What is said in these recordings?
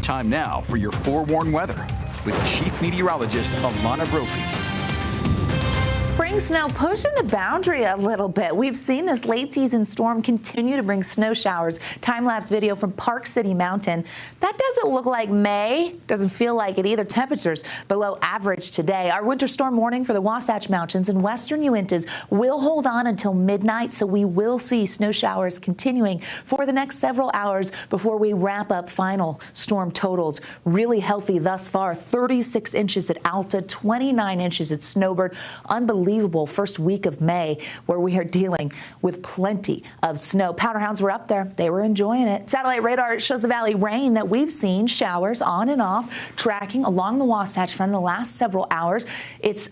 Time now for your forewarned weather with Chief Meteorologist Alana Brophy. Spring snow pushing the boundary a little bit. We've seen this late season storm continue to bring snow showers. Time-lapse video from Park City Mountain. That doesn't look like May. Doesn't feel like it either. Temperatures below average today. Our winter storm warning for the Wasatch Mountains and western Uintas will hold on until midnight, so we will see snow showers continuing for the next several hours before we wrap up final storm totals. Really healthy thus far. 36 inches at Alta, 29 inches at Snowbird. Unbelievable first week of May where we are dealing with plenty of snow. Powderhounds were up there. They were enjoying it. Satellite radar shows the valley rain that we've seen, showers on and off, tracking along the Wasatch Front in the last several hours. It's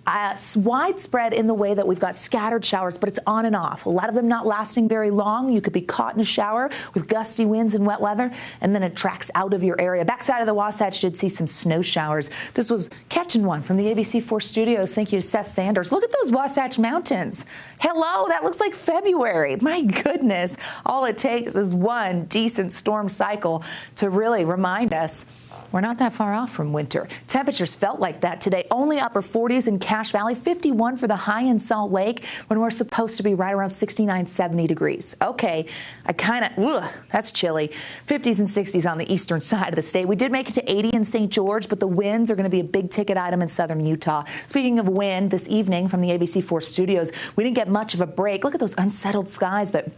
widespread in the way that we've got scattered showers, but it's on and off. A lot of them not lasting very long. You could be caught in a shower with gusty winds and wet weather, and then it tracks out of your area. Backside of the Wasatch did see some snow showers. This was catching one from the ABC4 studios. Thank you to Seth Sanders. Look at those Wasatch Mountains. Hello, that looks like February. My goodness. All it takes is one decent storm cycle to really remind us we're not that far off from winter. Temperatures felt like that today. Only upper 40s in Cache Valley, 51 for the high in Salt Lake, when we're supposed to be right around 69, 70 degrees. Okay, that's chilly. 50s and 60s on the eastern side of the state. We did make it to 80 in St. George, but the winds are going to be a big ticket item in southern Utah. Speaking of wind, this evening from the ABC4 studios, we didn't get much of a break. Look at those unsettled skies, but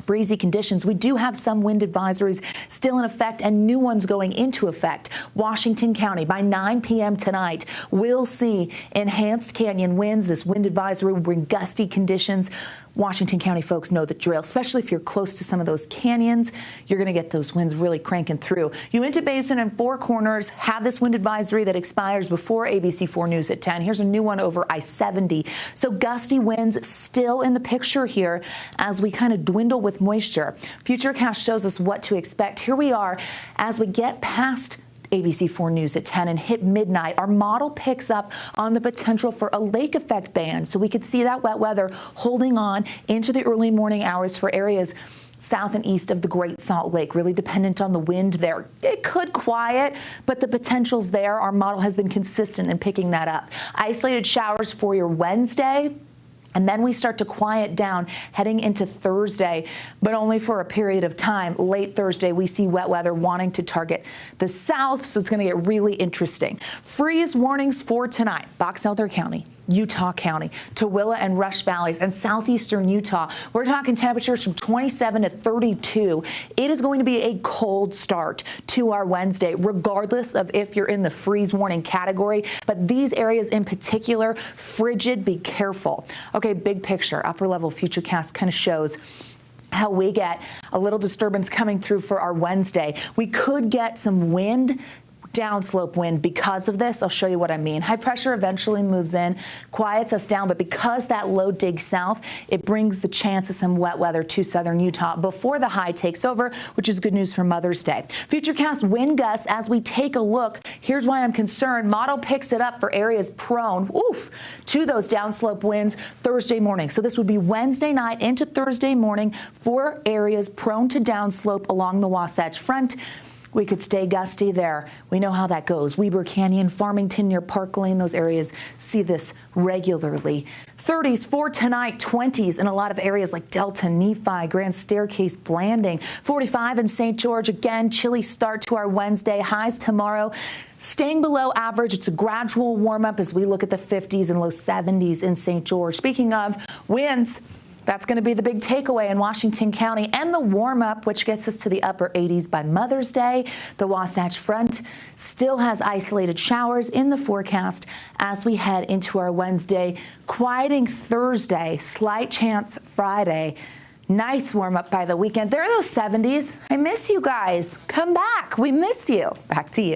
breezy conditions. We do have some wind advisories still in effect and new ones going into effect. Washington County by 9 p.m. tonight, we'll see enhanced canyon winds. This wind advisory will bring gusty conditions. Washington County folks know the drill, especially if you're close to some of those canyons. You're going to get those winds really cranking through. Uinta Basin and Four Corners have this wind advisory that expires before ABC4 News at 10. Here's a new one over I-70. So gusty winds still in the picture here as we kind of dwindle with moisture. Futurecast shows us what to expect. Here we are as we get past ABC4 News at 10 and hit midnight. Our model picks up on the potential for a lake effect band, so we could see that wet weather holding on into the early morning hours for areas south and east of the Great Salt Lake, really dependent on the wind there. It could quiet, but the potential's there. Our model has been consistent in picking that up. Isolated showers for your Wednesday. And then we start to quiet down heading into Thursday, but only for a period of time. Late Thursday, we see wet weather wanting to target the south, so it's going to get really interesting. Freeze warnings for tonight. Box Elder County, Utah County, Tooele and Rush Valleys, and southeastern Utah. We're talking temperatures from 27 to 32. It is going to be a cold start to our Wednesday, regardless of if you're in the freeze warning category. But these areas in particular, frigid, be careful. Okay, big picture, upper level Futurecast kind of shows how we get a little disturbance coming through for our Wednesday. We could get some wind, downslope wind because of this. I'll show you what I mean. High pressure eventually moves in, quiets us down, but because that low digs south, it brings the chance of some wet weather to southern Utah before the high takes over, which is good news for Mother's Day. Futurecast wind gusts as we take a look. Here's why I'm concerned. Model picks it up for areas prone, to those downslope winds Thursday morning. So this would be Wednesday night into Thursday morning for areas prone to downslope along the Wasatch Front. We could stay gusty there. We know how that goes. Weber Canyon, Farmington near Park Lane, those areas see this regularly. 30s for tonight, 20s in a lot of areas like Delta, Nephi, Grand Staircase, Blanding. 45 in St. George. Again, chilly start to our Wednesday. Highs tomorrow staying below average. It's a gradual warm up as we look at the 50s and low 70s in St. George. Speaking of winds, that's going to be the big takeaway in Washington County and the warm-up, which gets us to the upper 80s by Mother's Day. The Wasatch Front still has isolated showers in the forecast as we head into our Wednesday. Quieting Thursday, slight chance Friday. Nice warm-up by the weekend. There are those 70s. I miss you guys. Come back. We miss you. Back to you.